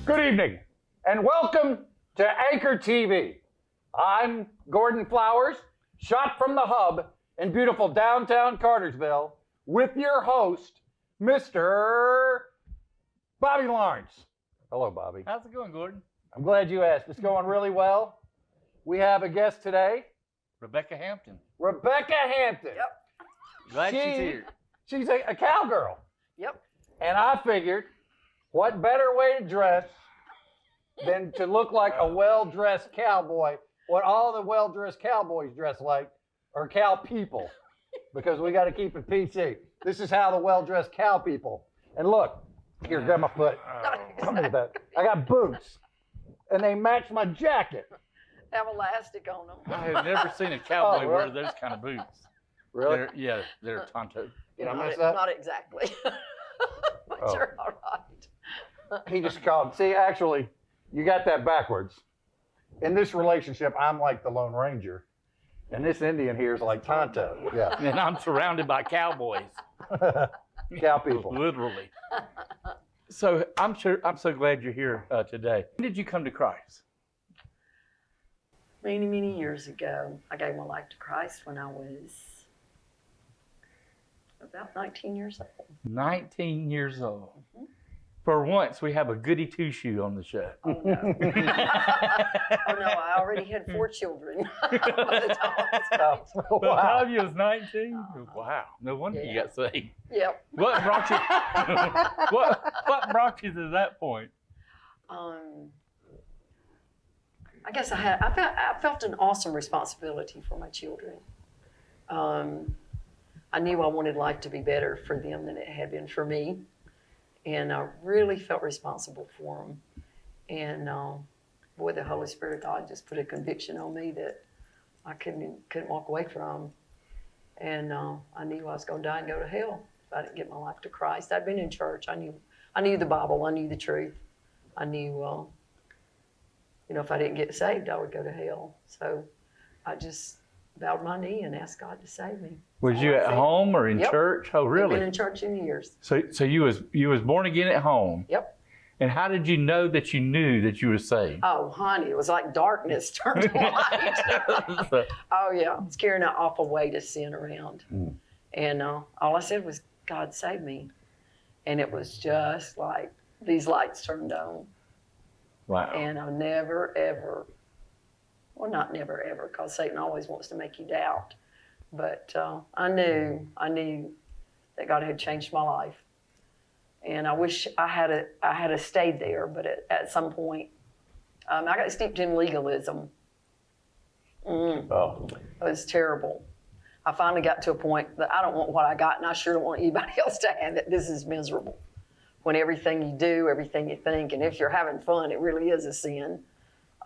Good evening, and welcome to Anchor TV. I'm Gordon Flowers, shot from the hub in beautiful downtown Cartersville, with your host, Mr. Bobby Lawrence. Hello, Bobby. How's it going, Gordon? I'm glad you asked. It's going really well. We have a guest today, Rebecca Hampton. Rebecca Hampton. Yep. Glad she's here. She's a cowgirl. Yep. And I figured, what better way to dress than to look like a well-dressed cowboy? What all the well-dressed cowboys dress like are cow people, because we got to keep it PC. This is how the well-dressed cow people. And look, here, grab my foot. Come with that. I got boots, and they match my jacket. Have elastic on them. I have never seen a cowboy Oh, wear really? those kind of boots. Really? They're tonto. Did I mess not, up? not exactly. But Oh. you're all right. He just called. See, actually, you got that backwards. In this relationship, I'm like the Lone Ranger, and this Indian here is like Tonto. Yeah, And I'm surrounded by cowboys, cow people. literally. So I'm so glad you're here today. When did you come to Christ? Many, many years ago, I gave my life to Christ when I was about 19 years old. 19 years old. Mhm. For once, we have a goody two-shoe on the show. Oh, no. Oh, no, I already had 4 children by the time I was 19. By the Wow. time you was 19? Wow. No wonder you Yeah. got saved. Yep. What brought you? what brought you to that point? I guess I felt an awesome responsibility for my children. I knew I wanted life to be better for them than it had been for me. And I really felt responsible for them. And boy, the Holy Spirit of God just put a conviction on me that I couldn't walk away from. And I knew I was going to die and go to hell if I didn't get my life to Christ. I'd been in church. I knew the Bible. I knew the truth. I knew, if I didn't get saved, I would go to hell. So I just bowed my knee and asked God to save me. Was you at home or in Yep. church? Oh, I've really? been in church in years. So you was born again at home. Yep. And how did you know that you knew that you were saved? Oh, honey, it was like darkness turned to light. So- Oh, yeah. It's carrying an awful weight of sin around. Mm. And all I said was, God, save me. And it was just like these lights turned on. wow. And I never, ever, well, not never, ever, because Satan always wants to make you doubt. But I knew that God had changed my life. And I wish I had stayed there, but at some point, I got steeped in legalism. Oh, It was terrible. I finally got to a point that I don't want what I got, and I sure don't want anybody else to have it. This is miserable. When everything you do, everything you think, and if you're having fun, it really is a sin.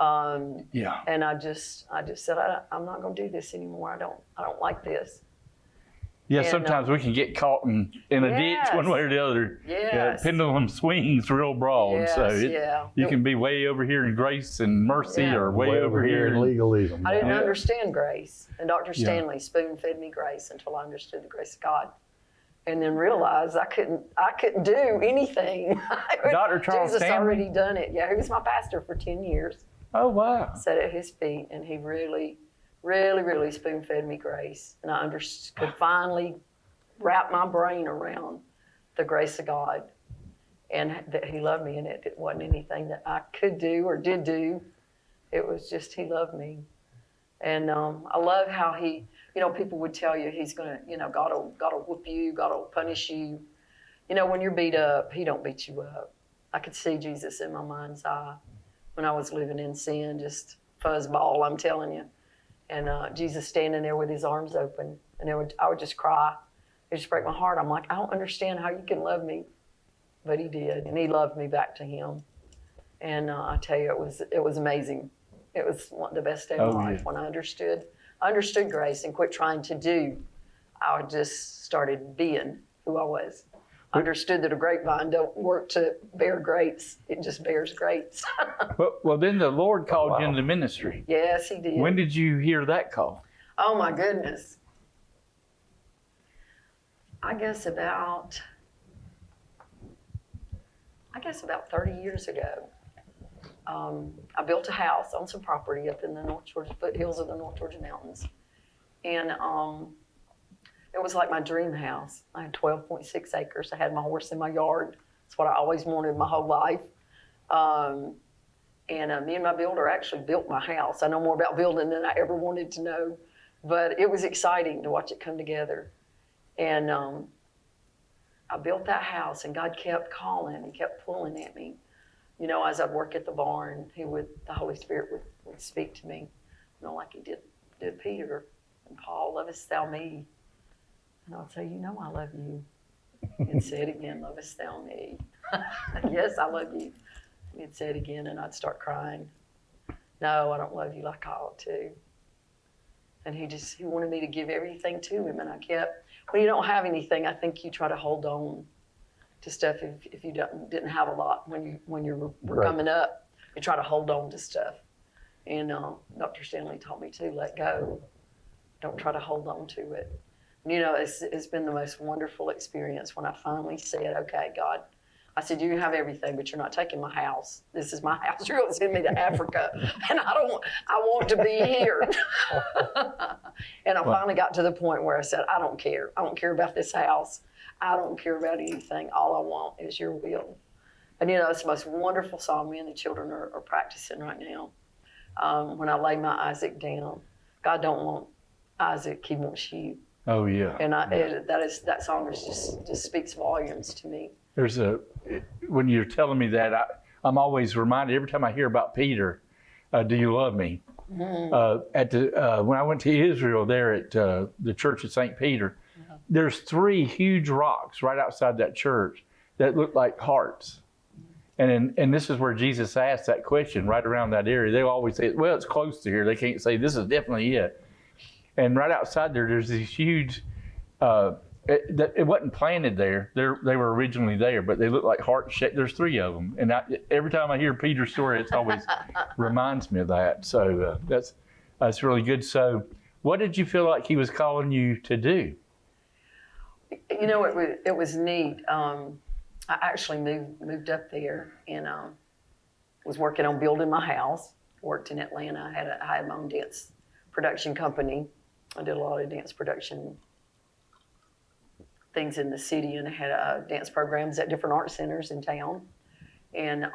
Yeah. And I just said, I'm not going to do this anymore. I don't like this. Yeah, and, sometimes we can get caught in a Yes. ditch one way or the other. Yes. Pendulum swings real broad. Yes, so yeah. you can be way over here in grace and mercy Yeah. or way over here in in legalism. I didn't Yeah. understand grace. And Dr. Yeah. Stanley spoon-fed me grace until I understood the grace of God. And then realized I couldn't do anything. Dr. Charles Jesus Stanley? already done it. Yeah, he was my pastor for 10 years. Oh, wow. Sat at his feet, and he really, really, really spoon-fed me grace. And I could finally wrap my brain around the grace of God and that he loved me, and it wasn't anything that I could do or did do. It was just he loved me. And I love how he, people would tell you he's going to, God will whoop you, God will punish you. When you're beat up, he don't beat you up. I could see Jesus in my mind's eye when I was living in sin, just fuzzball, I'm telling you. And Jesus standing there with his arms open, and I would just cry. It just break my heart. I'm like, I don't understand how you can love me. But he did, and he loved me back to him. And I tell you, it was amazing. It was the best day of my life when I understood grace and quit trying to do. I just started being who I was. Understood that a grapevine don't work to bear grapes. It just bears grapes. Well, then the Lord called you wow. into ministry. Yes, he did. When did you hear that call? Oh, my goodness. I guess about 30 years ago. I built a house on some property up in the North Georgia foothills of the North Georgia mountains. And it was like my dream house. I had 12.6 acres. I had my horse in my yard. That's what I always wanted my whole life. Me and my builder actually built my house. I know more about building than I ever wanted to know, but it was exciting to watch it come together. And I built that house, and God kept calling. He kept pulling at me. You know, as I'd work at the barn, the Holy Spirit would speak to me, you know, like he did Peter and Paul, lovest thou me? And I'd say, you know, I love you. He'd say it again, lovest thou me? Yes, I love you. He'd say it again, and I'd start crying. No, I don't love you like I ought to. And he wanted me to give everything to him, and I kept, when you don't have anything, I think you try to hold on to stuff if you didn't have a lot when you were Right. coming up. You try to hold on to stuff. And Dr. Stanley taught me to let go. Don't try to hold on to it. And, you know, it's been the most wonderful experience when I finally said, okay, God, I said, you have everything, but you're not taking my house. This is my house. You're going to send me to Africa, and I want to be here. And I finally got to the point where I said, I don't care. I don't care about this house. I don't care about anything. All I want is your will. And, you know, it's the most wonderful song me and the children are practicing right now. When I lay my Isaac down, God don't want Isaac, he wants you. Oh, yeah. And that song just speaks volumes to me. When you're telling me that, I'm always reminded every time I hear about Peter, do you love me? Mm-hmm. When I went to Israel there at the Church of St. Peter, there's 3 huge rocks right outside that church that look like hearts. And this is where Jesus asked that question right around that area. They always say, well, it's close to here. They can't say this is definitely it. And right outside there's these huge, it wasn't planted there. They were originally there, but they look like heart shaped. There's 3 of them. And every time I hear Peter's story, it always reminds me of that. So that's really good. So what did you feel like he was calling you to do? You know, it was neat. I actually moved up there and was working on building my house. Worked in Atlanta. I had my own dance production company. I did a lot of dance production things in the city, and I had dance programs at different art centers in town. And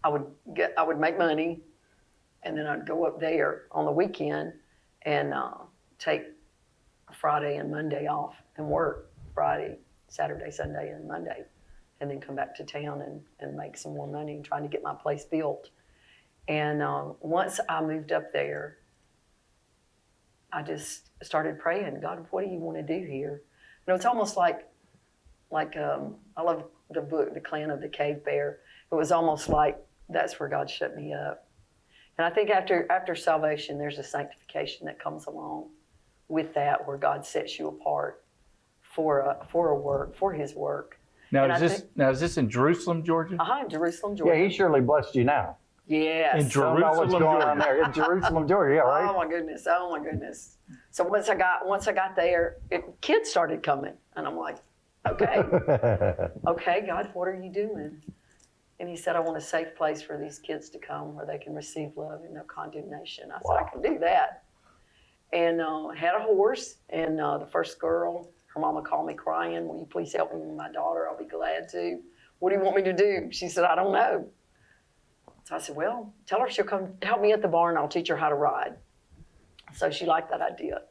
I would make money, and then I'd go up there on the weekend and take Friday and Monday off and work Friday, Saturday, Sunday, and Monday, and then come back to town and make some more money trying to get my place built. And once I moved up there, I just started praying, God, what do you want to do here? You know, it's almost like I love the book, The Clan of the Cave Bear. It was almost like that's where God shut me up. And I think after salvation, there's a sanctification that comes along with that, where God sets you apart for His work. Now is this in Jerusalem, Georgia? In Jerusalem, Georgia. Yeah, he surely blessed you now. Yes. In I don't know what's Jerusalem, going Georgia. on there. In Jerusalem, Georgia, yeah, right? Oh my goodness. So once I got there, kids started coming, and I'm like, okay, okay, God, what are you doing? And He said, I want a safe place for these kids to come where they can receive love and no condemnation. I said, I can do that. And had a horse, and the first girl, her mama called me crying, will you please help me with my daughter? I'll be glad to. What do you want me to do? She said, I don't know. So I said, well, tell her she'll come help me at the barn. I'll teach her how to ride. So she liked that idea.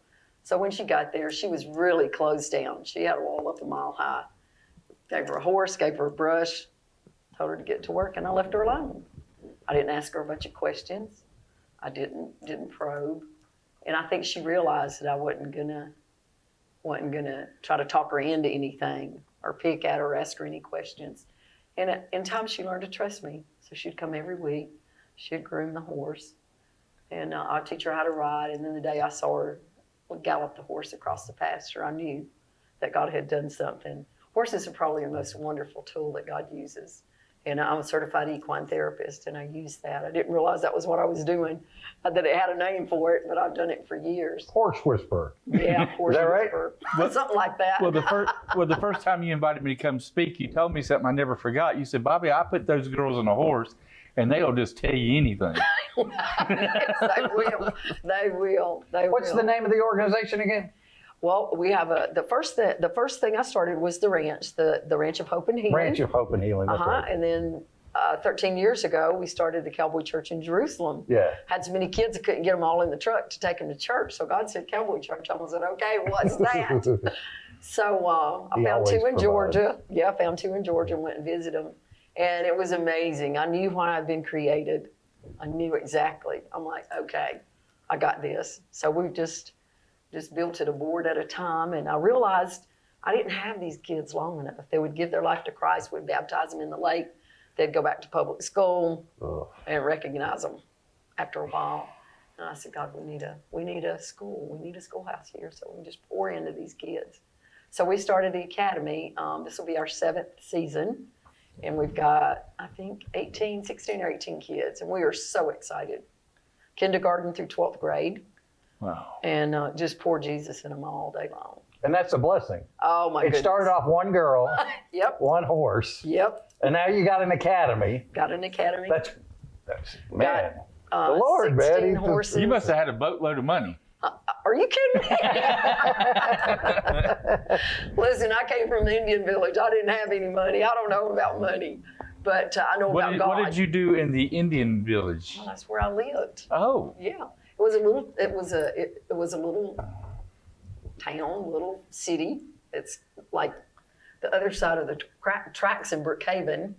So when she got there, she was really closed down. She had a wall up a mile high. Gave her a horse, gave her a brush, told her to get to work, and I left her alone. I didn't ask her a bunch of questions. I didn't probe. And I think she realized that I wasn't gonna try to talk her into anything or pick at her or ask her any questions. And in time, she learned to trust me. So she'd come every week. She'd groom the horse, and I'd teach her how to ride. And then the day I saw her gallop the horse across the pasture, I knew that God had done something. Horses are probably the most wonderful tool that God uses. And I'm a certified equine therapist, and I use that. I didn't realize that was what I was doing, that it had a name for it, but I've done it for years. Horse whisperer. Yeah, horse Is that right? whisperer. Something like that. Well, the first time you invited me to come speak, you told me something I never forgot. You said, Bobby, I put those girls on a horse, and they'll just tell you anything. Yes, they will. They will. They What's will. the name of the organization again? Well, we have the first thing I started was the ranch, the Ranch of Hope and Healing. Branch of Hope and Healing. That's right. And then 13 years ago, we started the Cowboy Church in Jerusalem. Yeah. Had so many kids, I couldn't get them all in the truck to take them to church. So God said, Cowboy Church. I said, okay, what's that? So I He found always two in provides. Georgia. Yeah, I found two in Georgia and went and visited them. And it was amazing. I knew why I'd been created. I knew exactly. I'm like, okay, I got this. So we just built it a board at a time. And I realized I didn't have these kids long enough. They would give their life to Christ. We'd baptize them in the lake. They'd go back to public school and recognize them after a while. And I said, God, we need a school. We need a schoolhouse here so we can just pour into these kids. So we started the academy. This will be our 7th season. And we've got, I think, 16 or 18 kids. And we are so excited. Kindergarten through 12th grade. Wow. And just pour Jesus in them all day long. And that's a blessing. Oh, my It goodness. started off one girl, Yep. one horse, Yep. and now you got an academy. Got an academy. That's man. Got, the Lord, 16 man. horses. You must have had a boatload of money. Are you kidding me? Listen, I came from the Indian village. I didn't have any money. I don't know about money, but I know about God. What did you do in the Indian village? Well, that's where I lived. Oh. Yeah, it was a little town, little city. It's like the other side of the tracks in Brookhaven.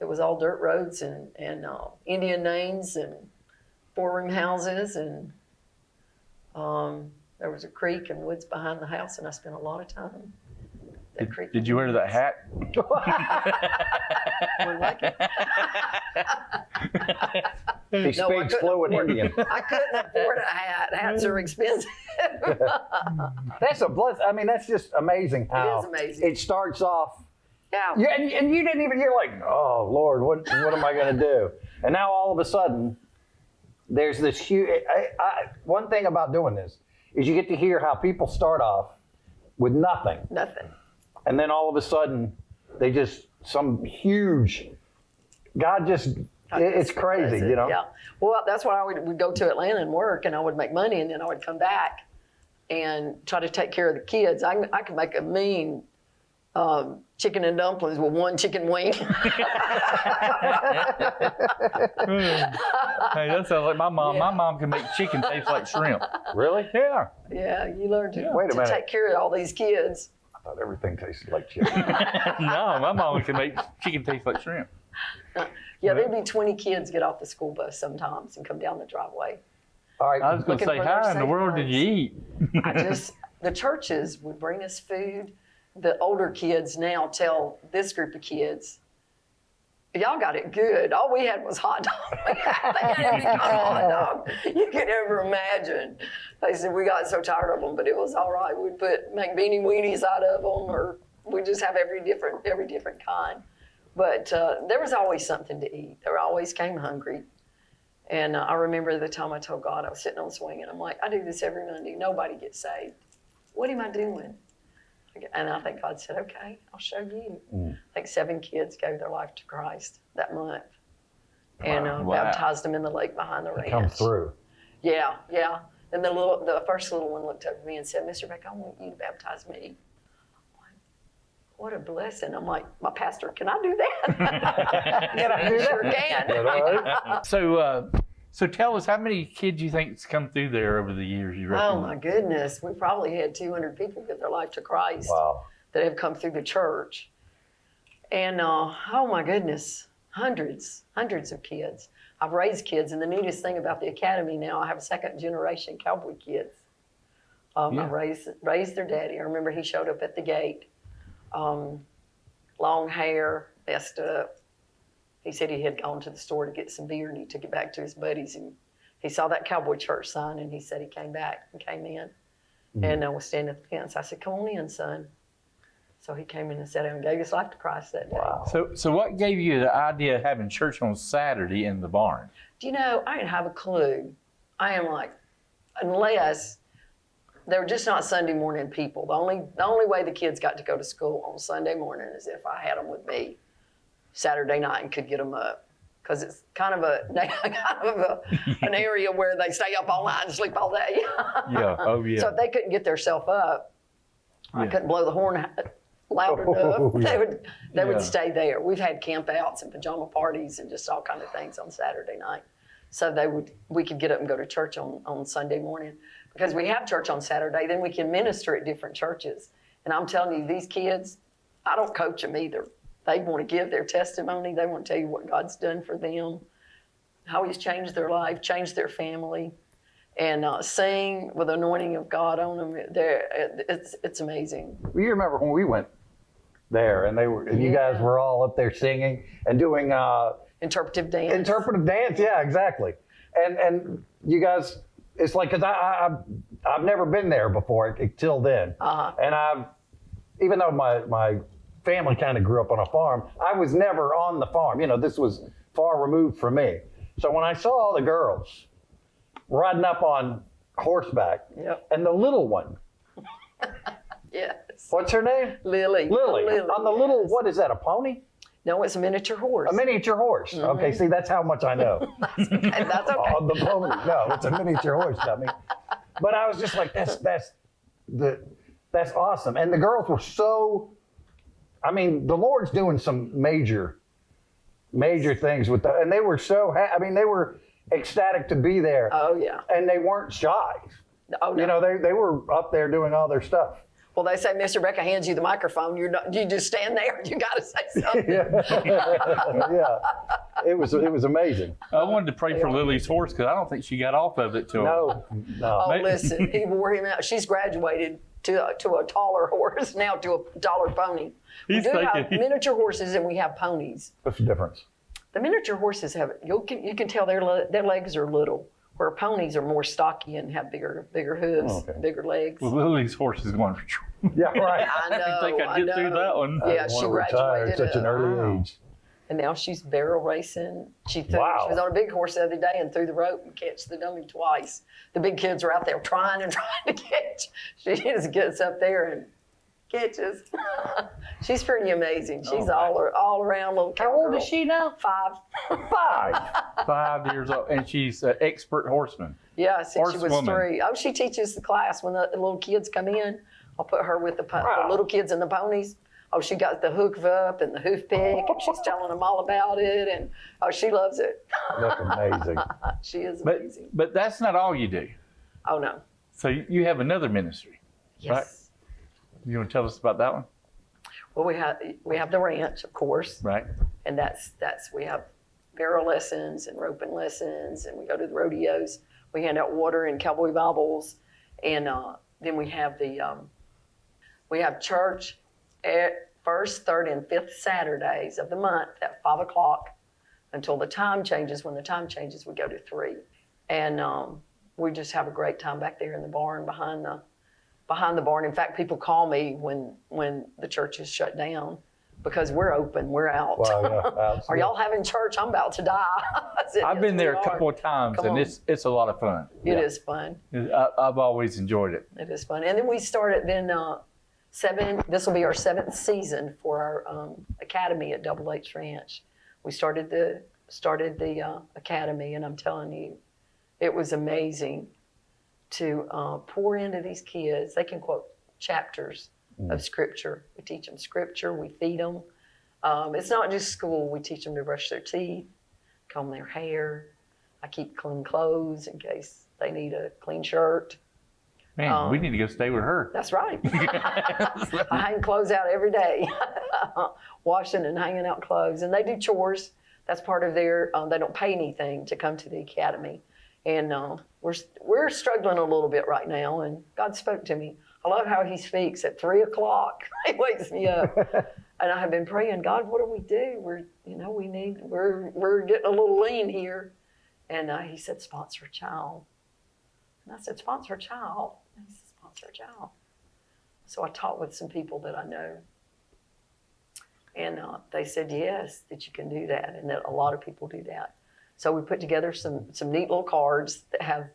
It was all dirt roads and Indian names and 4-room houses, and there was a creek and woods behind the house, and I spent a lot of time. Did you wear that hat? Wouldn't like it. He speaks fluent Indian. I couldn't afford a hat. Hats are expensive. That's a bless. I mean, that's just amazing how It is amazing. it starts off. Yeah. Yeah, and you didn't even hear like, oh Lord, what am I going to do? And now all of a sudden, there's this huge. One thing about doing this is you get to hear how people start off with nothing, Nothing. and then all of a sudden, they just some huge. God just. It's crazy, you know. Yeah. Well, that's why I would go to Atlanta and work, and I would make money, and then I would come back and try to take care of the kids. I could make a mean chicken and dumplings with one chicken wing. Hey, that sounds like my mom. Yeah. My mom can make chicken taste like shrimp. Really? Yeah. Yeah, you learn to, Wait a minute. take care of all these kids. I thought everything tasted like chicken. No, my mom can make chicken taste like shrimp. Yeah, there'd be 20 kids get off the school bus sometimes and come down the driveway. All right. I was going to Looking say, for their how in the safe world did you place. eat? The churches would bring us food. The older kids now tell this group of kids, y'all got it good. All we had was hot dog. They had every kind of hot dog you could ever imagine. They said we got so tired of them, but it was all right. We'd make beanie weenies out of them, or we just have every different kind. But there was always something to eat. They always came hungry. And I remember the time I told God, I was sitting on the swing, and I'm like, I do this every Monday. Nobody gets saved. What am I doing? And I think God said, okay, I'll show you. I think 7 kids gave their life to Christ that month. And baptized them in the lake behind the ranch. Come through. Yeah, yeah. And the first little one looked up at me and said, Mr. Beck, I want you to baptize me. What a blessing. I'm like, my pastor, can I do that? Can I do that? Sure can. So tell us, how many kids you think's come through there over the years, you reckon? Oh my goodness. We probably had 200 people give their life to Christ. Wow. That have come through the church. And oh my goodness, hundreds of kids. I've raised kids, and the neatest thing about the academy now, I have 2nd generation cowboy kids. I raised their daddy. I remember he showed up at the gate. Long hair, messed up. He said he had gone to the store to get some beer, and he took it back to his buddies, and he saw that Cowboy Church sign, and he said he came back and came in and was standing at the fence. I said, come on in, son. So he came in and sat down and gave his life to Christ that day. Wow. So what gave you the idea of having church on Saturday in the barn? Do you know, I didn't have a clue. I am like, unless they were just not Sunday morning people. The only way the kids got to go to school on Sunday morning is if I had them with me Saturday night and could get them up. Because it's kind of an area where they stay up all night and sleep all day. Yeah. Oh, yeah. So if they couldn't get themselves up, I Yeah. couldn't blow the horn loud enough. Oh, yeah. They Yeah. would stay there. We've had camp outs and pajama parties and just all kind of things on Saturday night. So we could get up and go to church on Sunday morning. Because we have church on Saturday, then we can minister at different churches. And I'm telling you, these kids, I don't coach them either. They want to give their testimony. They want to tell you what God's done for them, how he's changed their life, changed their family, and sing with the anointing of God on them. It's amazing. You remember when we went there and you guys were all up there singing and doing Interpretive dance. interpretive dance? Yeah, exactly. And you guys, it's like, because I've never been there before till then. And even though my family kind of grew up on a farm, I was never on the farm. You know, this was far removed from me. So when I saw all the girls riding up on horseback, Yep. and the little one, Yes. what's her name? Lily. Lily. On the little, yes. what is that, a pony? No, it's a miniature horse. A miniature horse. Okay, see, that's how much I know. And that's okay. On the pony. No, it's a miniature horse, dummy. But I was just like, that's awesome. And the girls were so, I mean, the Lord's doing some major things with that. And they were so, they were ecstatic to be there. Oh, yeah. And they weren't shy. Oh, no. You know, they were up there doing all their stuff. Well, they say Mr. Rebecca hands you the microphone. You just stand there. You got to say something. Yeah. It was amazing. I wanted to pray for Lily's horse because I don't think she got off of it till. No. Oh, listen, he wore him out. She's graduated to a taller horse, now to a taller pony. We He's do have thinking- miniature horses and we have ponies. What's the difference? The miniature horses have, you can tell their legs are little, where ponies are more stocky and have bigger hooves, Oh, okay. bigger legs. Well, Lily's horse is going. Yeah, right. I know. I think I'd get through that one. I Yeah, didn't she want to retire at graduated. such an early age. And now she's barrel racing. She Wow. was on a big horse the other day and threw the rope and catch the dummy twice. The big kids are out there trying to catch. She just gets up there and catches. She's pretty amazing. She's all around little How old cowgirl. is she now? 5. 5. 5 years old, and she's an expert horseman. Yeah, since she was Horsewoman. 3. Oh, she teaches the class when the little kids come in. I'll put her with the Wow. little kids and the ponies. Oh, she got the hoof up and the hoof pick, and she's telling them all about it, and oh, she loves it. That's amazing. She is But amazing. but that's not all you do. Oh no. So you have another ministry. Yes. Right. You want to tell us about that one? Well, we have the ranch, of course, Right. and that's we have barrel lessons and roping lessons, and we go to the rodeos. We hand out water and cowboy Bibles, and then we have we have church at first, third, and fifth Saturdays of the month at 5 o'clock until the time changes. When the time changes, we go to 3, and we just have a great time back there in the barn behind the barn. In fact, people call me when the church is shut down because we're open, we're out. Wow, yeah, Are absolutely. y'all having church? I'm about to die. I said, I've been "Yes, there we a couple are." of times, Come and on. it's a lot of fun. It is fun. I've always enjoyed it. It is fun. And then we started this will be our 7th season for our academy at Double H Ranch. We started the academy, and I'm telling you, it was amazing to pour into these kids. They can quote chapters of scripture. We teach them scripture. We feed them. It's not just school. We teach them to brush their teeth, comb their hair. I keep clean clothes in case they need a clean shirt. Man, we need to go stay with her. That's right. I hang clothes out every day, washing and hanging out clothes. And they do chores. That's part of their, they don't pay anything to come to the academy. And we're struggling a little bit right now. And God spoke to me. I love how he speaks at 3 o'clock. He wakes me up. And I have been praying, God, what do we do? We're getting a little lean here. And he said, sponsor a child. And I said, sponsor a child. And he said, sponsor a child. So I talked with some people that I know And they said, yes, that you can do that, and that a lot of people do that. So we put together some neat little cards that have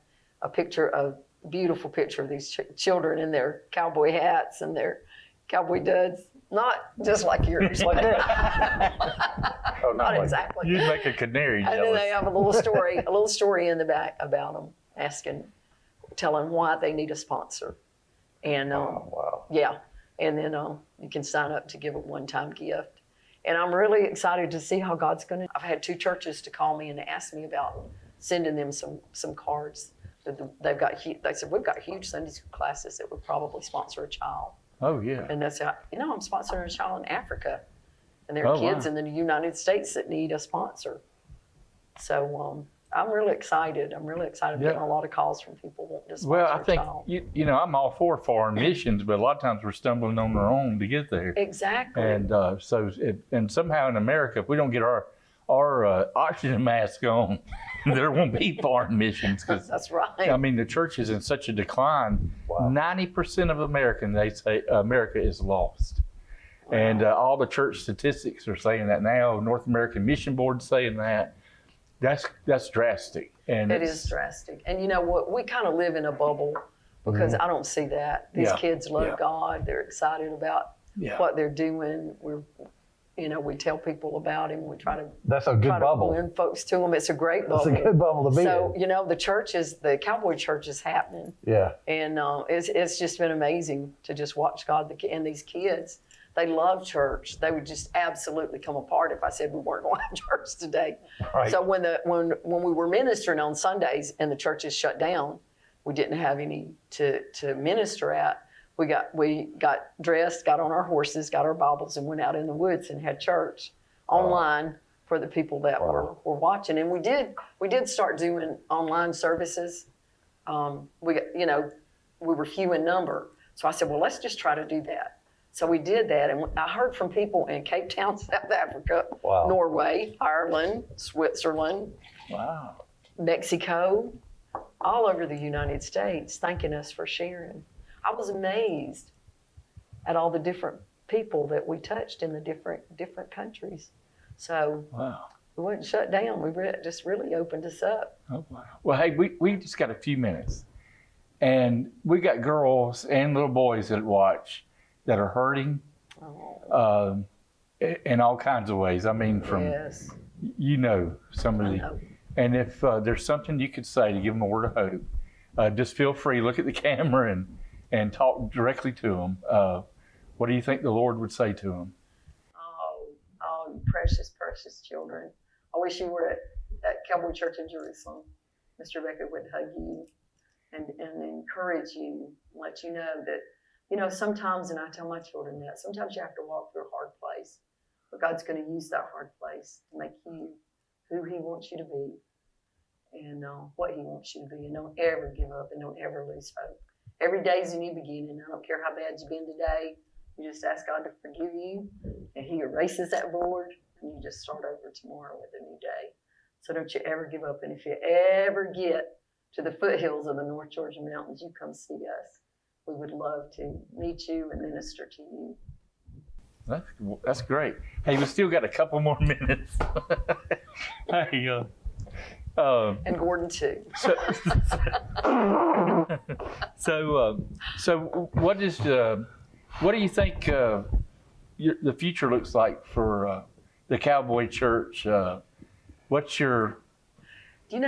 a beautiful picture of these children in their cowboy hats and their cowboy duds. Not just like yours. Like this. Oh, Not exactly. You'd make a canary And then jealous. they have a little story in the back about them, telling why they need a sponsor. And Oh, wow. yeah, and then you can sign up to give a one-time gift. And I'm really excited to see how God's going to. I've had 2 churches to call me and ask me about sending them some cards. They've got. They said we've got huge Sunday school classes that would probably sponsor a child. Oh, yeah. And that's how, I'm sponsoring a child in Africa, and there are Oh, kids wow. in the United States that need a sponsor. So I'm really excited. I'm Yeah. getting a lot of calls from people wanting to sponsor Well, I a think, child. I'm all for foreign missions, but a lot of times we're stumbling on our own to get there. Exactly. And and somehow in America, if we don't get our oxygen mask on, there won't be foreign missions. Because That's right. I mean, the church is in such a decline. Wow. 90% of Americans, they say America is lost. And all the church statistics are saying that now. North American Mission Board saying that. That's drastic. And It is drastic. And you know what? We kind of live in a bubble because I don't see that. These Yeah. kids love Yeah. God. They're excited about Yeah. what they're doing. We tell people about Him. We try to That's a good bubble. win folks to Him. It's a great That's bubble. a good bubble to be So, in. the cowboy church is happening. Yeah. And it's just been amazing to just watch God and these kids. They love church. They would just absolutely come apart if I said we weren't going to have church today. Right. So when we were ministering on Sundays and the churches shut down, we didn't have any to minister at. We got dressed, got on our horses, got our Bibles, and went out in the woods and had church online for the people that were watching. And we did start doing online services. We were few in number, so I said, well, let's just try to do that. So we did that, and I heard from people in Cape Town, South Africa, Wow. Norway, Ireland, Switzerland, Wow. Mexico, all over the United States, thanking us for sharing. I was amazed at all the different people that we touched in the different countries. So Wow. we wasn't shut down. We just really opened us up. Oh, wow. Well, hey, we just got a few minutes. And we got girls and little boys that watch that are hurting Oh, in all kinds of ways. I mean, from, yes. some of I the. know. And if there's something you could say to give them a word of hope, just feel free, look at the camera and talk directly to them. What do you think the Lord would say to them? Oh, precious, precious children. I wish you were at Cowboy Church in Jerusalem. Mr. Becker would hug you and encourage you, let you know that, sometimes, and I tell my children that, sometimes you have to walk through a hard place, but God's going to use that hard place to make you who He wants you to be and what He wants you to be. And don't ever give up and don't ever lose hope. Every day is a new beginning. I don't care how bad you've been today. You just ask God to forgive you, and He erases that board, and you just start over tomorrow with a new day. So don't you ever give up. And if you ever get to the foothills of the North Georgia mountains, you come see us. We would love to meet you and minister to you. That's great. Hey, we still got a couple more minutes. Hey, And Gordon too. So what do you think the future looks like for the Cowboy Church? What's your? And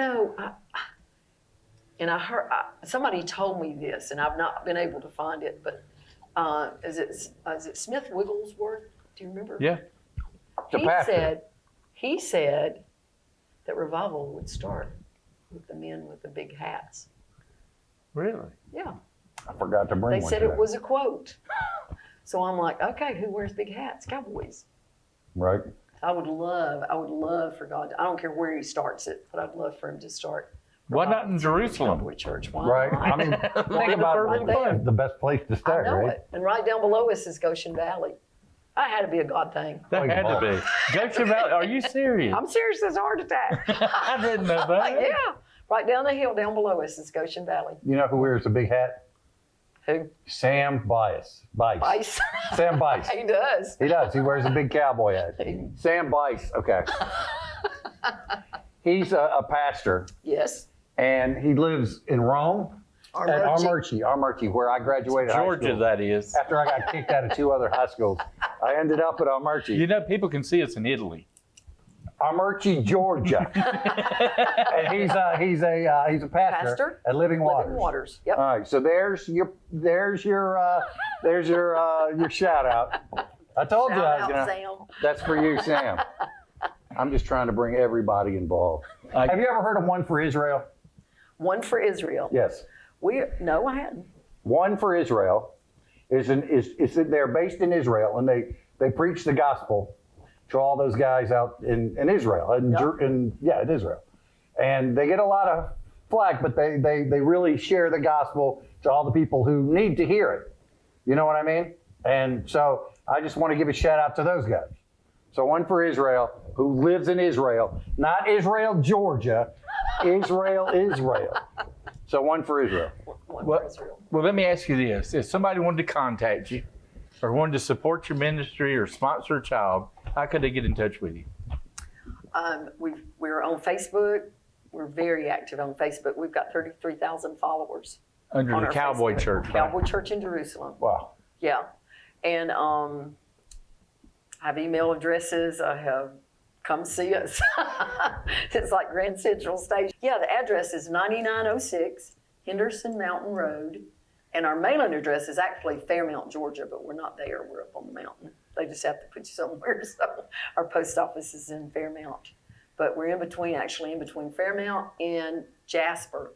I heard somebody told me this, and I've not been able to find it, but is it Smith Wigglesworth? Do you remember? Yeah. The pastor. He said that revival would start with the men with the big hats. Really? Yeah. I forgot to bring They one said today. it was a quote. So I'm like, okay, who wears big hats? Cowboys. Right. I would love for God. I don't care where He starts it, but I'd love for Him to start. Why not in Jerusalem? Cowboy Church. Why Right. not? I mean, think about right there. the best place to I start, know right? it. And right down below us is Goshen Valley. That had to be a God thing. That had to be. Goshen Valley. Are you serious? I'm serious as a heart attack. I didn't know that. Yeah. Right down the hill, down below us is Goshen Valley. You know who wears a big hat? Who? Sam Bice. Bice. Sam Bice. He does. He does. He wears a big cowboy hat. Sam Bice. Okay. He's a pastor, Yes. and he lives in Rome at Armurchie. Armurchie, where I graduated high Georgia, school. that is. After I got kicked out of 2 other high schools, I ended up at Armurchie. You know, people can see us in Italy. Armurchie, Georgia. And he's a pastor at Living Waters. Living Waters. Yep. All right, so there's your shout out. I told you I was Shout out, gonna. Sam. That's for you, Sam. I'm just trying to bring everybody involved. Have you ever heard of One for Israel? One for Israel. Yes. No, I hadn't. One for Israel they're based in Israel, and they preach the gospel to all those guys out in Israel, in Israel. And they get a lot of flack, but they really share the gospel to all the people who need to hear it. You know what I mean? And so I just want to give a shout out to those guys. So One for Israel, who lives in Israel, not Israel, Georgia, Israel. So One for Israel. One for Israel. Well, let me ask you this. If somebody wanted to contact you or wanted to support your ministry or sponsor a child, how could they get in touch with you? We're on Facebook. We're very active on Facebook. We've got 33,000 followers. Under on the our Cowboy Facebook. Church, right? Cowboy Church in Jerusalem. Wow. Yeah. And I have email addresses. I have come see us. It's like Grand Central Station. Yeah, the address is 9906 Henderson Mountain Road. And our mailing address is actually Fairmount, Georgia, but we're not there. We're up on the mountain. They just have to put you somewhere. So our post office is in Fairmount. But we're in between Fairmount and Jasper,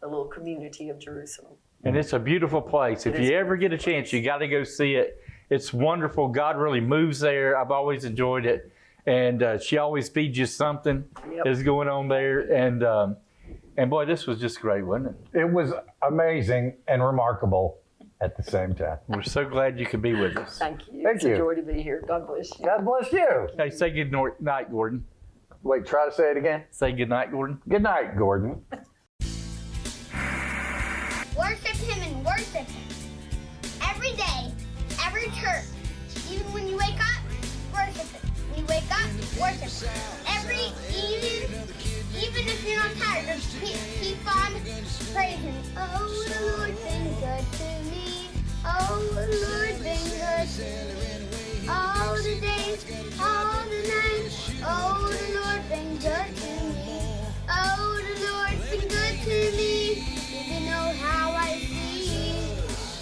the little community of Jerusalem. And it's a beautiful place. If you ever get a chance, you got to go see it. It's wonderful. God really moves there. I've always enjoyed it. And she always feeds you something that's going on there. And boy, this was just great, wasn't it? It was amazing and remarkable at the same time. We're so glad you could be with us. Thank you. Thank it's you. a joy to be here. God bless you. God bless you. Hey, say good night, Gordon. Wait, try to say it again. Say good night, Gordon. Good night, Gordon. Worship Him and worship Him. Every day, every church. Even when you wake up, worship Him. When you wake up, worship Him. Every evening, even if you're not tired, just keep on praising. Oh, the Lord's been good to me. Oh, the Lord's been good to me. All the days, all the nights. Oh, the Lord's been good to me. Oh, the Lord's been good to me. Even know how I feel.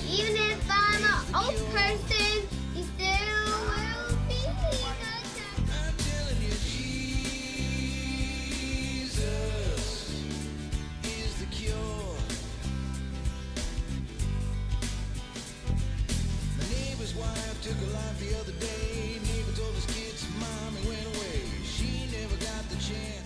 Even if I'm an old person, He still will be good to me. I'm telling you, Jesus is the cure. My neighbor's wife took her life the other day. Neighbor told his kids, Mommy went away. She never got the chance.